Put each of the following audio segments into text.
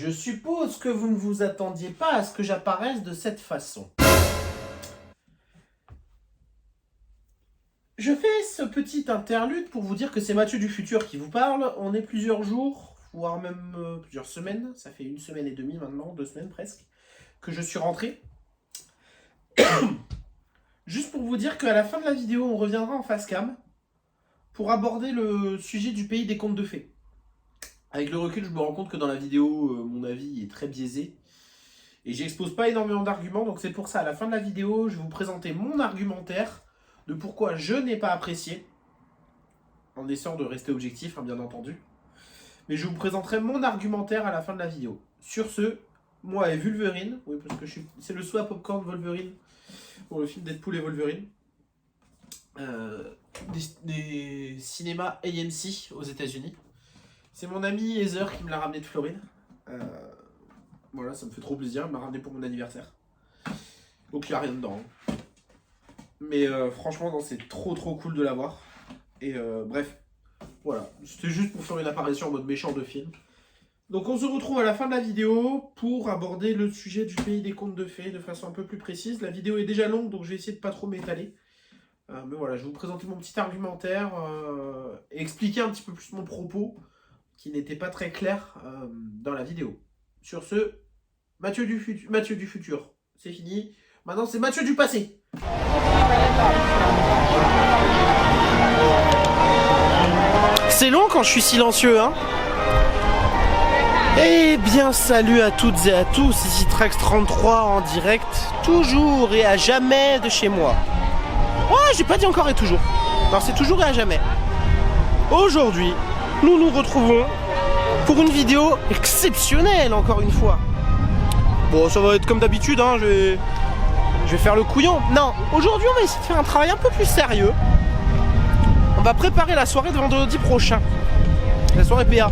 Je suppose que vous ne vous attendiez pas à ce que j'apparaisse de cette façon. Je fais ce petit interlude pour vous dire que c'est Mathieu du futur qui vous parle. On est plusieurs jours, voire même plusieurs semaines. Ça fait 1 semaine et demie maintenant, 2 semaines presque, que je suis rentré. Juste pour vous dire qu'à la fin de la vidéo, on reviendra en face cam pour aborder le sujet du pays des contes de fées. Avec le recul, je me rends compte que dans la vidéo, mon avis est très biaisé. Et j'expose pas énormément d'arguments, donc c'est pour ça, à la fin de la vidéo, je vais vous présenter mon argumentaire de pourquoi je n'ai pas apprécié, en essayant de rester objectif, hein, bien entendu. Mais je vous présenterai mon argumentaire à la fin de la vidéo. Sur ce, moi et Wolverine, oui, parce que c'est le swap popcorn Wolverine, pour le film Deadpool et Wolverine, des cinémas AMC aux États-Unis. C'est mon ami Heather qui me l'a ramené de Floride. Voilà, ça me fait trop plaisir. Il m'a ramené pour mon anniversaire. Donc il n'y a rien dedans. Hein. Mais franchement, non, c'est trop cool de l'avoir. Et bref, voilà. C'était juste pour faire une apparition en mode méchant de film. Donc on se retrouve à la fin de la vidéo pour aborder le sujet du pays des contes de fées de façon un peu plus précise. La vidéo est déjà longue, donc je vais essayer de pas trop m'étaler. Mais voilà, je vais vous présenter mon petit argumentaire et expliquer un petit peu plus mon propos qui n'était pas très clair dans la vidéo. Sur ce, Mathieu du futur, c'est fini. Maintenant, c'est Mathieu du passé. C'est long quand je suis silencieux, hein. Eh bien, salut à toutes et à tous, ici Trax33 en direct, toujours et à jamais de chez moi. Ouais, j'ai pas dit encore et toujours. Non, c'est toujours et à jamais. Aujourd'hui, nous nous retrouvons pour une vidéo exceptionnelle, encore une fois. Bon, ça va être comme d'habitude, hein, je vais faire le couillon. Non, aujourd'hui, on va essayer de faire un travail un peu plus sérieux. On va préparer la soirée de vendredi prochain. La soirée PA.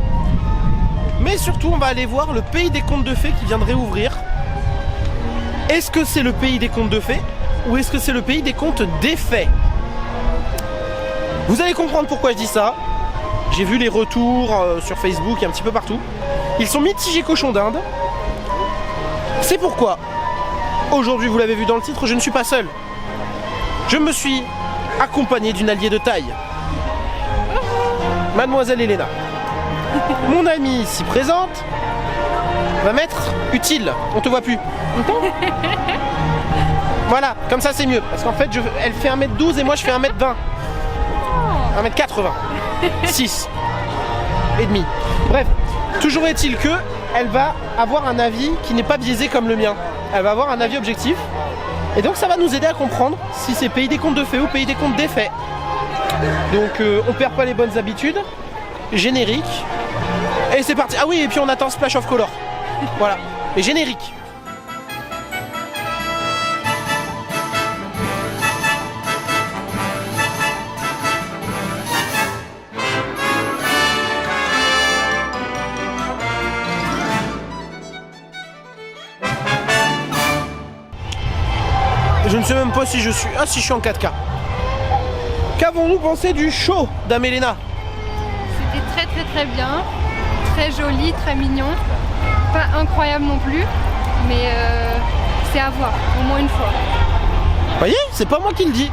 Mais surtout, on va aller voir le pays des contes de fées qui vient de réouvrir. Est-ce que c'est le pays des contes de fées ou est-ce que c'est le pays des contes défaits? Vous allez comprendre pourquoi je dis ça. J'ai vu les retours sur Facebook et un petit peu partout. Ils sont mitigés cochon d'Inde. C'est pourquoi, aujourd'hui, vous l'avez vu dans le titre, je ne suis pas seul. Je me suis accompagné d'une alliée de taille. Mademoiselle Elena. Mon amie ici présente va m'être utile. On te voit plus. Voilà, comme ça c'est mieux. Parce qu'en fait, elle fait 1m12 et moi je fais 1m20. 1m80. 6 et demi. Bref, toujours est-il que elle va avoir un avis qui n'est pas biaisé comme le mien. Elle va avoir un avis objectif. Et donc ça va nous aider à comprendre si c'est pays des contes de fées ou pays des contes défaits. Donc on perd pas les bonnes habitudes. Générique. Et c'est parti. Ah oui, et puis on attend Splash of Color. Voilà. Et générique. Je ne sais même pas si je suis... Ah si, je suis en 4K. Qu'avons-nous pensé du show d'Amelena? C'était très bien. Très joli, très mignon. Pas incroyable non plus. Mais c'est à voir, au moins une fois. Vous voyez, c'est pas moi qui le dis.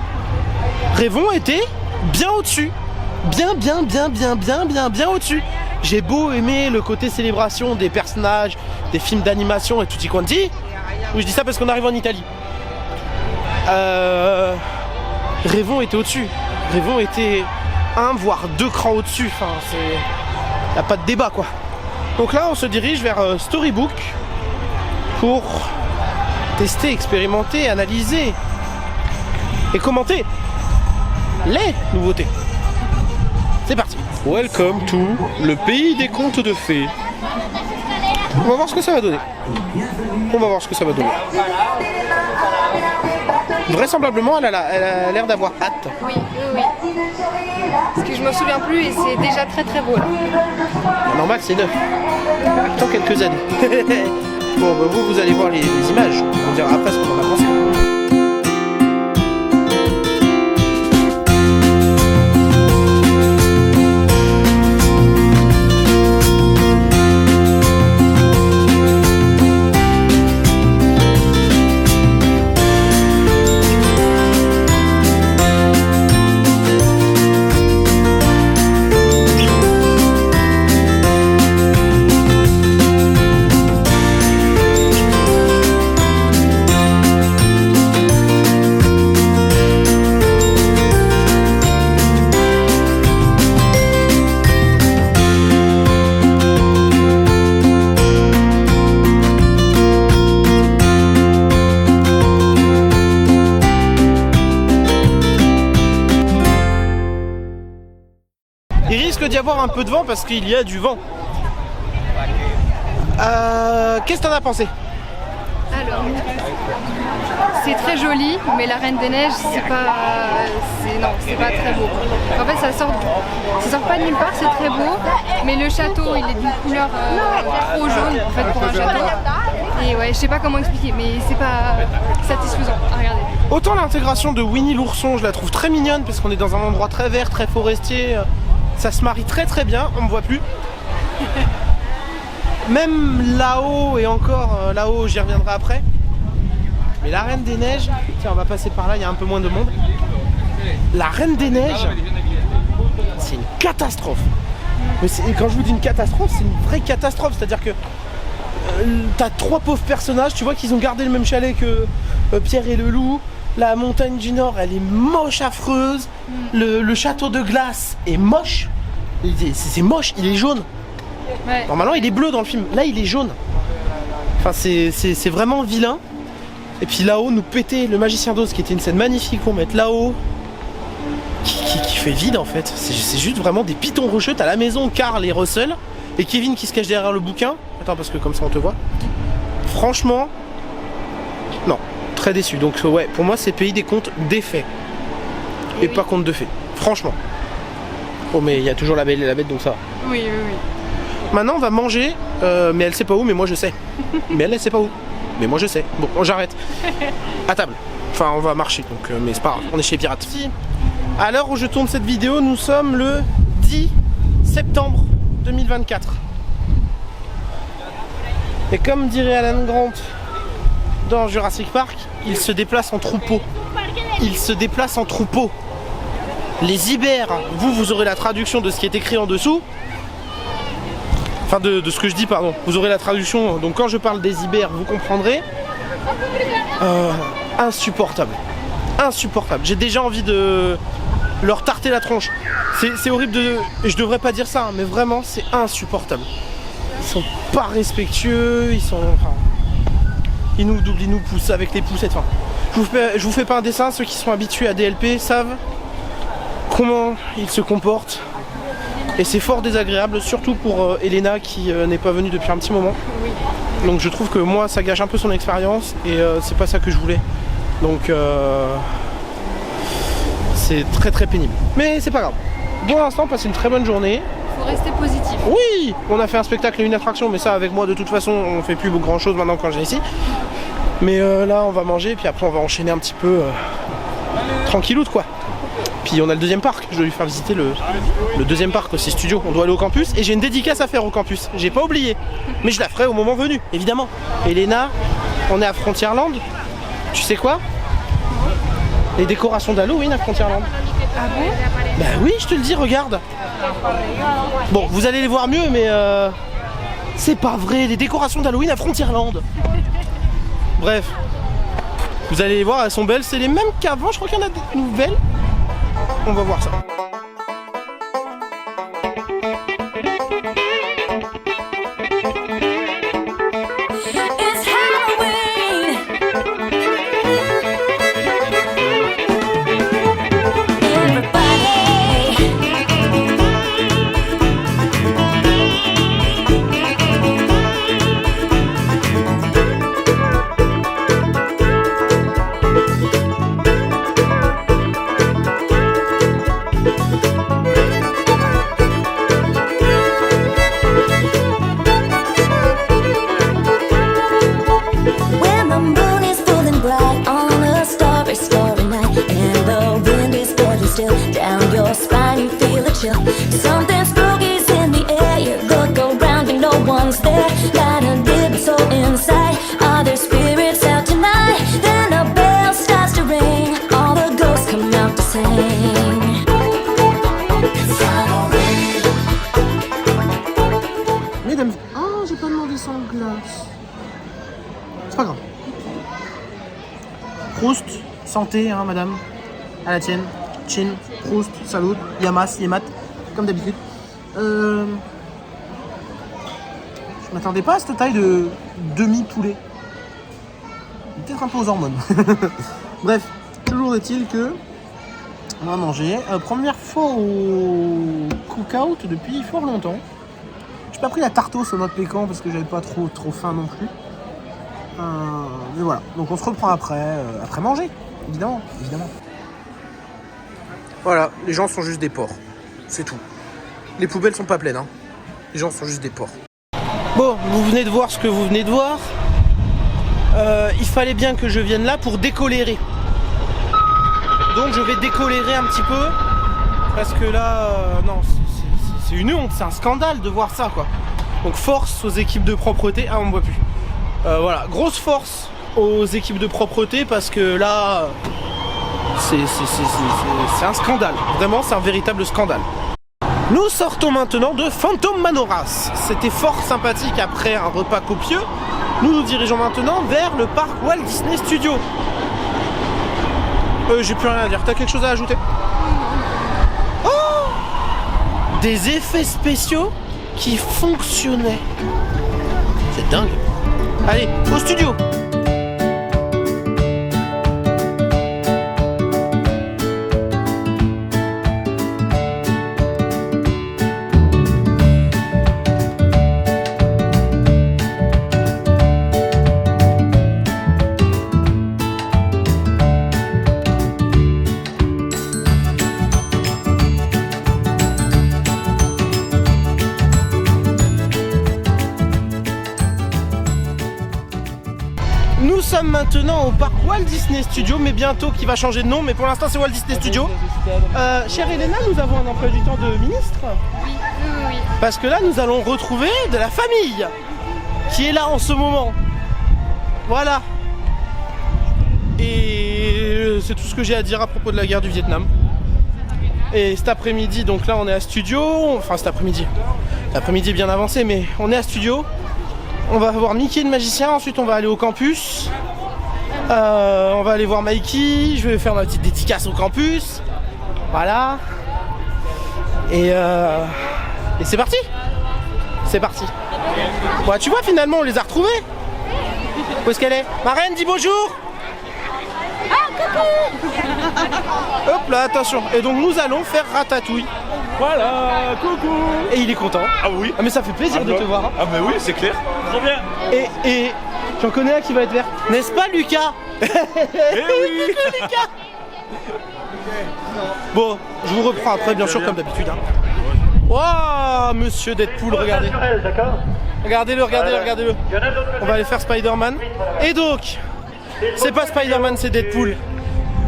Rêvons était bien au-dessus. Bien au-dessus. J'ai beau aimer le côté célébration des personnages, des films d'animation et tutti quanti. Oui, je dis ça parce qu'on arrive en Italie. Rêvons était au-dessus. Rêvons était 1 voire 2 crans au-dessus. Enfin, y a pas de débat quoi. Donc là, on se dirige vers Storybook pour tester, expérimenter, analyser et commenter les nouveautés. C'est parti. Welcome to le pays des contes de fées. On va voir ce que ça va donner. Vraisemblablement, elle a l'air d'avoir hâte. Oui. Parce que je me souviens plus et c'est déjà très beau là. Normal, c'est neuf. Attends quelques années. Bon, bah, vous allez voir les images. On dira après ce qu'on en a pensé. d'y avoir un peu de vent parce qu'il y a du vent. Qu'est-ce que t'en as pensé? Alors, c'est très joli, mais la Reine des Neiges, c'est pas très beau. En fait, ça sort pas de nulle part, c'est très beau, mais le château, il est d'une couleur trop jaune en fait pour un château. Et ouais, je sais pas comment expliquer, mais c'est pas satisfaisant à regarder. Autant l'intégration de Winnie l'ourson, je la trouve très mignonne parce qu'on est dans un endroit très vert, très forestier. Ça se marie très très bien, on me voit plus. Même là-haut, et encore là-haut, j'y reviendrai après. Mais la Reine des Neiges, tiens, on va passer par là, il y a un peu moins de monde. La Reine des Neiges, c'est une catastrophe. Mais quand je vous dis une catastrophe, c'est une vraie catastrophe. C'est-à-dire que t'as 3 pauvres personnages, tu vois qu'ils ont gardé le même chalet que Pierre et le Loup. La montagne du Nord, elle est moche, affreuse. Le château de glace est moche. C'est moche, il est jaune. Ouais. Normalement il est bleu dans le film, là il est jaune. Enfin c'est vraiment vilain. Et puis là-haut nous péter le magicien d'Oz qui était une scène magnifique pour mettre là-haut qui fait vide en fait. C'est juste vraiment des pitons rocheux. T'as la maison, Carl et Russell et Kevin qui se cache derrière le bouquin. Attends parce que comme ça on te voit. Franchement, non, très déçu. Donc ouais, pour moi c'est Pays des contes défaits et pas contes de fées. Franchement. Oh mais il y a toujours la Belle et la Bête donc ça va. Oui. Maintenant on va manger, mais elle sait pas où, mais moi je sais. Mais elle sait pas où, mais moi je sais. Bon, j'arrête. À table. Enfin, on va marcher, donc, mais c'est pas grave, on est chez Pirate. À l'heure où je tourne cette vidéo, nous sommes le 10 septembre 2024. Et comme dirait Alan Grant dans Jurassic Park, il se déplace en troupeau. Il se déplace en troupeau. Les ibères, vous aurez la traduction de ce qui est écrit en dessous. Enfin de ce que je dis, pardon. Vous aurez la traduction, donc quand je parle des ibères, vous comprendrez. Insupportable. Insupportable. J'ai déjà envie de leur tarter la tronche. C'est horrible de... Je devrais pas dire ça, hein, mais vraiment, c'est insupportable. Ils sont pas respectueux, ils sont... Enfin, ils nous doublent, ils nous poussent avec les poussettes. Enfin, je vous fais pas un dessin, ceux qui sont habitués à DLP savent comment ils se comportent. Et c'est fort désagréable, surtout pour Elena qui n'est pas venue depuis un petit moment. Oui. Donc je trouve que moi ça gâche un peu son expérience et c'est pas ça que je voulais. Donc c'est très très pénible. Mais c'est pas grave. Pour l'instant, passez une très bonne journée. Faut rester positif. Oui, on a fait un spectacle et une attraction, mais ça avec moi de toute façon on fait plus grand chose maintenant quand j'ai ici. Mais là on va manger puis après on va enchaîner un petit peu tranquilloute quoi. Puis on a le deuxième parc, je dois lui faire visiter le deuxième parc aussi, studio. On doit aller au campus et j'ai une dédicace à faire au campus. J'ai pas oublié, mais je la ferai au moment venu, évidemment. Elena, on est à Frontierland. Tu sais quoi? Les décorations d'Halloween à Frontierland. Ah bon? Bah oui, je te le dis, regarde. Bon, vous allez les voir mieux, mais c'est pas vrai, les décorations d'Halloween à Frontierland. Bref, vous allez les voir, elles sont belles. C'est les mêmes qu'avant, je crois qu'il y en a des nouvelles. On va voir ça. Something spooky's in the air. You look around and no one's there. Got a living soul inside. Are there spirits out tonight? Then a bell starts to ring. All the ghosts come out to sing. Mesdames, oh j'ai pas demandé sans glace. C'est pas grave. Proust, santé hein madame. À la tienne. Chin, Proust, salut, Yamas, Yemat, comme d'habitude. Je m'attendais pas à cette taille de demi-poulet. Peut-être un peu aux hormones. Bref, toujours est-il que On va manger. Première fois au cookout depuis fort longtemps. J'ai pas pris la tartos au noix de pécan parce que j'avais pas trop faim non plus. Mais voilà, donc on se reprend après manger, évidemment. Voilà, les gens sont juste des porcs, c'est tout. Les poubelles sont pas pleines, hein. Les gens sont juste des porcs. Bon, vous venez de voir ce que vous venez de voir. Il fallait bien que je vienne là pour décolérer. Donc je vais décolérer un petit peu. Parce que là, non, c'est une honte, c'est un scandale de voir ça, quoi. Donc force aux équipes de propreté. Ah, on me voit plus. Voilà, grosse force aux équipes de propreté parce que là, c'est un scandale. Vraiment, c'est un véritable scandale. Nous sortons maintenant de Phantom Manoras. C'était fort sympathique après un repas copieux. Nous nous dirigeons maintenant vers le parc Walt Disney Studios. J'ai plus rien à dire. T'as quelque chose à ajouter? Oh, des effets spéciaux qui fonctionnaient. C'est dingue. Allez, au studio. Nous sommes maintenant au parc Walt Disney Studios, mais bientôt qui va changer de nom, mais pour l'instant c'est Walt Disney Studios. Chère Elena, nous avons un emploi du temps de ministre. Oui. Parce que là nous allons retrouver de la famille qui est là en ce moment. Voilà. Et c'est tout ce que j'ai à dire à propos de la guerre du Vietnam. Et cet après-midi, donc là on est à Studio, enfin cet après-midi est bien avancé, mais on est à Studio. On va voir Mickey le magicien, ensuite on va aller au campus. On va aller voir Mikey, je vais faire ma petite dédicace au campus. Voilà. Et c'est parti. C'est parti. Ouais, tu vois, finalement on les a retrouvés. Où est-ce qu'elle est? Ma reine, dis bonjour. Hop là, attention. Et donc nous allons faire ratatouille. Voilà, coucou. Et il est content. Ah oui. Ah mais ça fait plaisir de te voir. Hein. Ah mais oui, c'est clair. Trop bien. Et j'en connais un qui va être vert. N'est-ce pas Lucas? Eh oui. Coucou Lucas. Bon, je vous reprends après bien sûr comme d'habitude. Hein. Wow, monsieur Deadpool, regardez. Regardez-le. On va aller faire Spider-Man. Et donc, c'est pas Spider-Man, c'est Deadpool.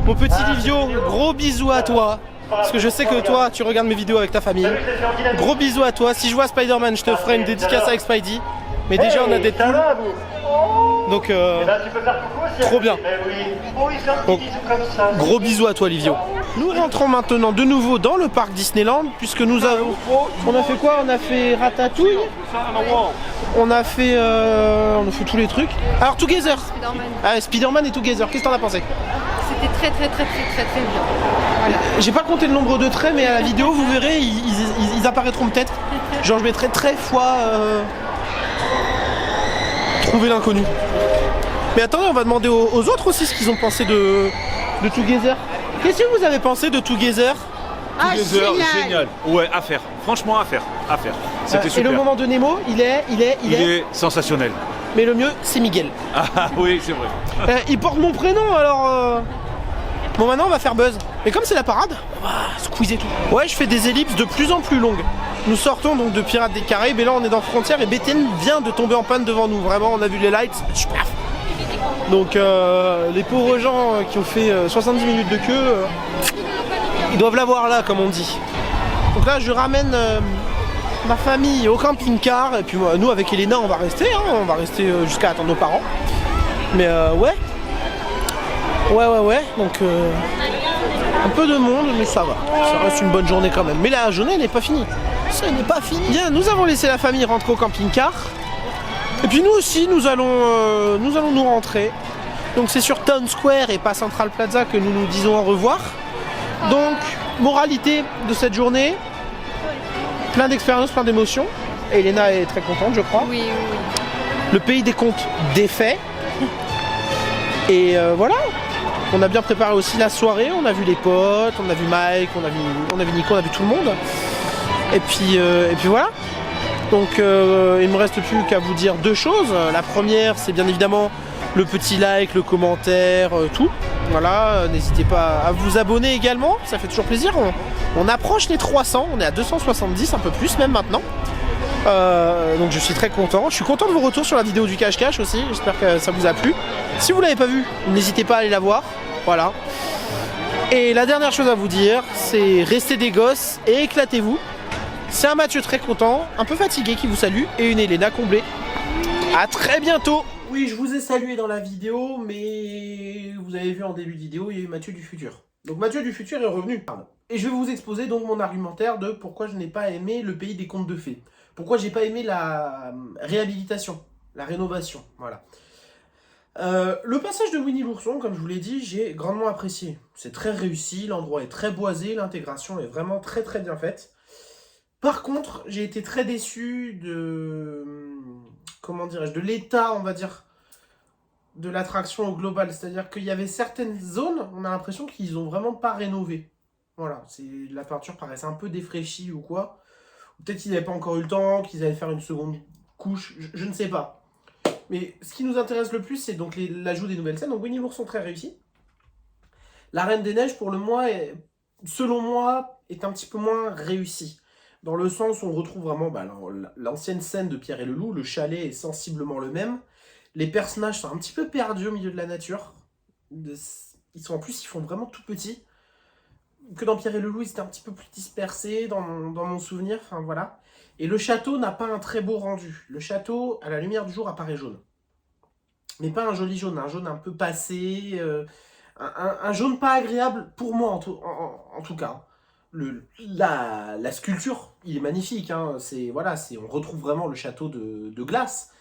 Mon petit Livio, gros bisous à toi. Parce que je sais que toi, tu regardes mes vidéos avec ta famille. Gros bisous à toi. Si je vois Spider-Man, je te ferai une dédicace avec Spidey. Mais déjà, on a Deadpool. Donc, trop bien. Donc, gros bisous à toi, Livio. Nous rentrons maintenant de nouveau dans le parc Disneyland. Puisque nous avons... On a fait quoi? On a fait Ratatouille. On a fait tous les trucs. Alors, Together. Spider-Man et Together. Qu'est-ce que t'en as pensé? C'était très bien. Voilà. J'ai pas compté le nombre de traits, mais à la vidéo, vous verrez, ils apparaîtront peut-être. Genre, je mettrai très fois trouver l'inconnu. Mais attendez, on va demander aux autres aussi ce qu'ils ont pensé de Together. Qu'est-ce que vous avez pensé de Together? Together, génial. Ouais, à faire. Franchement, à faire. C'était super. Et le moment de Nemo, il est sensationnel. Mais le mieux, c'est Miguel. Ah oui, c'est vrai. Il porte mon prénom, alors... Bon, maintenant, on va faire Buzz. Et comme c'est la parade, on va squeezer tout. Ouais, je fais des ellipses de plus en plus longues. Nous sortons donc de Pirates des Caraïbes, et là, on est dans Frontières, et BTN vient de tomber en panne devant nous. Vraiment, on a vu les lights. Donc, les pauvres gens qui ont fait 70 minutes de queue, ils doivent l'avoir là, comme on dit. Donc là, je ramène... ma famille au camping-car, et puis nous avec Elena on va rester, on va rester jusqu'à attendre nos parents. Mais ouais, donc un peu de monde, mais ça va, ça reste une bonne journée quand même. Mais la journée n'est pas finie, ça n'est pas fini. Bien, nous avons laissé la famille rentrer au camping-car, et puis nous aussi nous allons nous rentrer. Donc c'est sur Town Square et pas Central Plaza que nous nous disons au revoir. Donc, moralité de cette journée, plein d'expériences, plein d'émotions. Elena est très contente, je crois. Oui. Le pays des contes défait. Et voilà. On a bien préparé aussi la soirée, on a vu les potes, on a vu Mike, on a vu Nico, on a vu tout le monde. Et puis voilà. Donc il me reste plus qu'à vous dire 2 choses. La première, c'est bien évidemment le petit like, le commentaire, tout. Voilà, n'hésitez pas à vous abonner également, ça fait toujours plaisir. On approche les 300, on est à 270, un peu plus même maintenant. Donc je suis très content. Je suis content de vos retours sur la vidéo du cache-cache aussi. J'espère que ça vous a plu. Si vous l'avez pas vu, n'hésitez pas à aller la voir. Voilà. Et la dernière chose à vous dire, c'est restez des gosses et éclatez-vous. C'est un Mathieu très content, un peu fatigué qui vous salue et une Elena comblée. À très bientôt. Oui, je vous ai salué dans la vidéo, mais vous avez vu en début de vidéo, il y a eu Mathieu du futur. Donc Mathieu du futur est revenu. Pardon. Et je vais vous exposer donc mon argumentaire de pourquoi je n'ai pas aimé le pays des contes de fées. Pourquoi j'ai pas aimé la réhabilitation, la rénovation, voilà. Le passage de Winnie l'ourson, comme je vous l'ai dit, j'ai grandement apprécié. C'est très réussi, l'endroit est très boisé, l'intégration est vraiment très très bien faite. Par contre, j'ai été très déçu de... comment dirais-je, de l'état, on va dire, de l'attraction au global. C'est-à-dire qu'il y avait certaines zones, on a l'impression qu'ils ont vraiment pas rénové. Voilà, la peinture paraissait un peu défraîchie ou quoi. Peut-être qu'ils n'avaient pas encore eu le temps, qu'ils allaient faire une seconde couche, je ne sais pas. Mais ce qui nous intéresse le plus, c'est donc l'ajout des nouvelles scènes. Donc Winnie l'ourson très réussi. La Reine des Neiges, pour le mois, selon moi, est un petit peu moins réussi. Dans le sens où on retrouve vraiment l'ancienne scène de Pierre et le Loup, le chalet est sensiblement le même. Les personnages sont un petit peu perdus au milieu de la nature. En plus, ils font vraiment tout petits. Que dans Pierre et le Loup, ils étaient un petit peu plus dispersés dans mon souvenir, enfin voilà. Et le château n'a pas un très beau rendu. Le château, à la lumière du jour, apparaît jaune. Mais pas un joli jaune, un jaune un peu passé, un jaune pas agréable pour moi en tout cas. La sculpture, il est magnifique, hein. On retrouve vraiment le château de glace.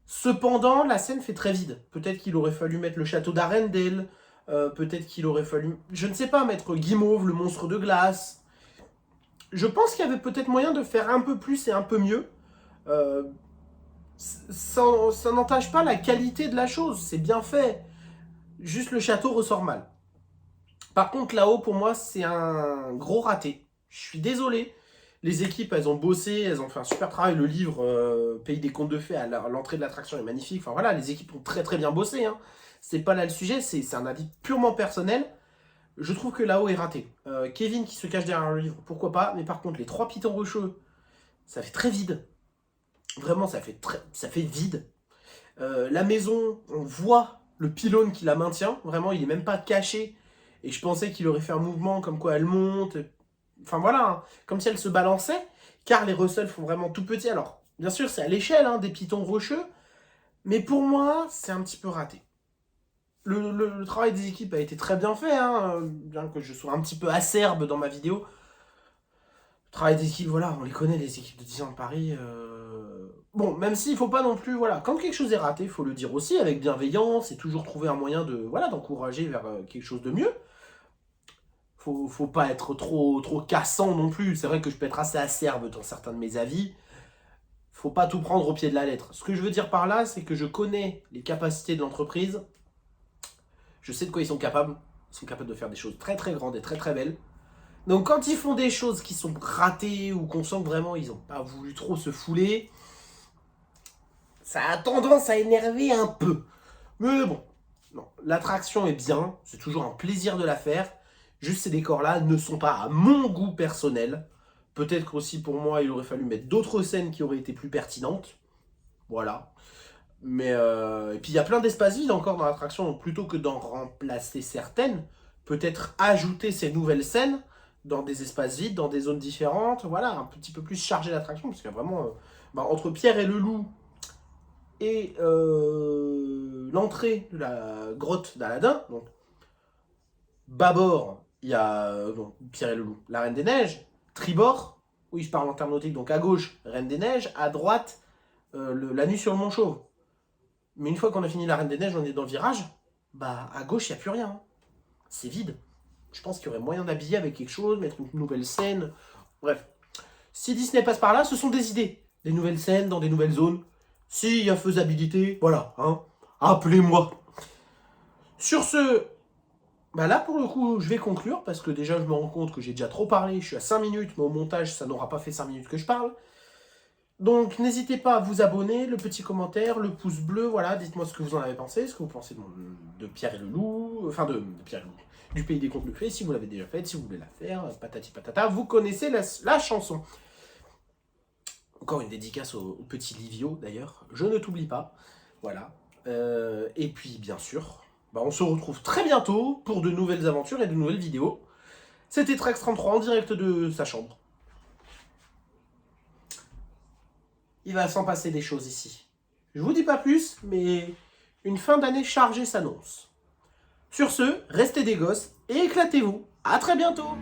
Cependant, la scène fait très vide. Peut-être qu'il aurait fallu mettre le château d'Arendelle, peut-être qu'il aurait fallu, je ne sais pas, mettre Guimauve, le monstre de glace. Je pense qu'il y avait peut-être moyen de faire un peu plus et un peu mieux. Ça n'entache pas la qualité de la chose, c'est bien fait. Juste le château ressort mal. Par contre, là-haut, pour moi, c'est un gros raté. Je suis désolé. Les équipes, elles ont bossé, elles ont fait un super travail. Le livre Pays des contes de fées, à l'entrée de l'attraction est magnifique. Enfin voilà, les équipes ont très très bien bossé, hein. C'est pas là le sujet, c'est un avis purement personnel. Je trouve que là-haut est raté. Kevin qui se cache derrière le livre, pourquoi pas. Mais par contre, les 3 pitons rocheux, ça fait très vide. Vraiment, ça fait vide. La maison, on voit le pylône qui la maintient. Vraiment, il est même pas caché. Et je pensais qu'il aurait fait un mouvement comme quoi elle monte. Enfin voilà, hein, comme si elle se balançait. Car les Russell font vraiment tout petit. Alors, bien sûr, c'est à l'échelle des pitons rocheux. Mais pour moi, c'est un petit peu raté. Le travail des équipes a été très bien fait, hein, bien que je sois un petit peu acerbe dans ma vidéo. Le travail des équipes, voilà, on les connaît, les équipes de Disneyland Paris. Bon, même s'il ne faut pas non plus, voilà, quand quelque chose est raté, il faut le dire aussi, avec bienveillance, et toujours trouver un moyen d'encourager vers quelque chose de mieux. Faut pas être trop cassant non plus. C'est vrai que je peux être assez acerbe dans certains de mes avis. Faut pas tout prendre au pied de la lettre. Ce que je veux dire par là, c'est que je connais les capacités de l'entreprise. Je sais de quoi ils sont capables. Ils sont capables de faire des choses très très grandes et très très belles. Donc quand ils font des choses qui sont ratées ou qu'on sent que vraiment ils n'ont pas voulu trop se fouler, ça a tendance à énerver un peu. Mais bon, non, l'attraction est bien. C'est toujours un plaisir de la faire. Juste ces décors-là ne sont pas à mon goût personnel. Peut-être qu'aussi pour moi, il aurait fallu mettre d'autres scènes qui auraient été plus pertinentes. Voilà. Mais et puis il y a plein d'espaces vides encore dans l'attraction, donc plutôt que d'en remplacer certaines, peut-être ajouter ces nouvelles scènes dans des espaces vides, dans des zones différentes, voilà, un petit peu plus charger l'attraction, parce qu'il y a vraiment, entre Pierre et le Loup et l'entrée de la grotte d'Aladin, donc bâbord, il y a Pierre et le Loup, la Reine des Neiges, tribord, oui je parle en termes nautiques, donc à gauche, Reine des Neiges, à droite, la nuit sur le Mont Chauve. Mais une fois qu'on a fini la Reine des Neiges, on est dans le virage, à gauche, il n'y a plus rien. Hein. C'est vide. Je pense qu'il y aurait moyen d'habiller avec quelque chose, mettre une nouvelle scène. Bref. Si Disney passe par là, ce sont des idées. Des nouvelles scènes dans des nouvelles zones. S'il y a faisabilité, voilà. Hein, appelez-moi. Sur ce, Bah là, pour le coup, je vais conclure, parce que déjà, je me rends compte que j'ai déjà trop parlé, je suis à 5 minutes, mais au montage, ça n'aura pas fait 5 minutes que je parle. Donc, n'hésitez pas à vous abonner, le petit commentaire, le pouce bleu, voilà, dites-moi ce que vous en avez pensé, ce que vous pensez de Pierre et Loulou, enfin de Pierre et Loulou, du Pays des Contes de Fées, si vous l'avez déjà faite, si vous voulez la faire, patati patata, vous connaissez la chanson. Encore une dédicace au petit Livio, d'ailleurs, je ne t'oublie pas, voilà. Et puis, bien sûr, bah, on se retrouve très bientôt pour de nouvelles aventures et de nouvelles vidéos. C'était Trax33 en direct de sa chambre. Il va s'en passer des choses ici. Je vous dis pas plus, mais une fin d'année chargée s'annonce. Sur ce, restez des gosses et éclatez-vous. À très bientôt!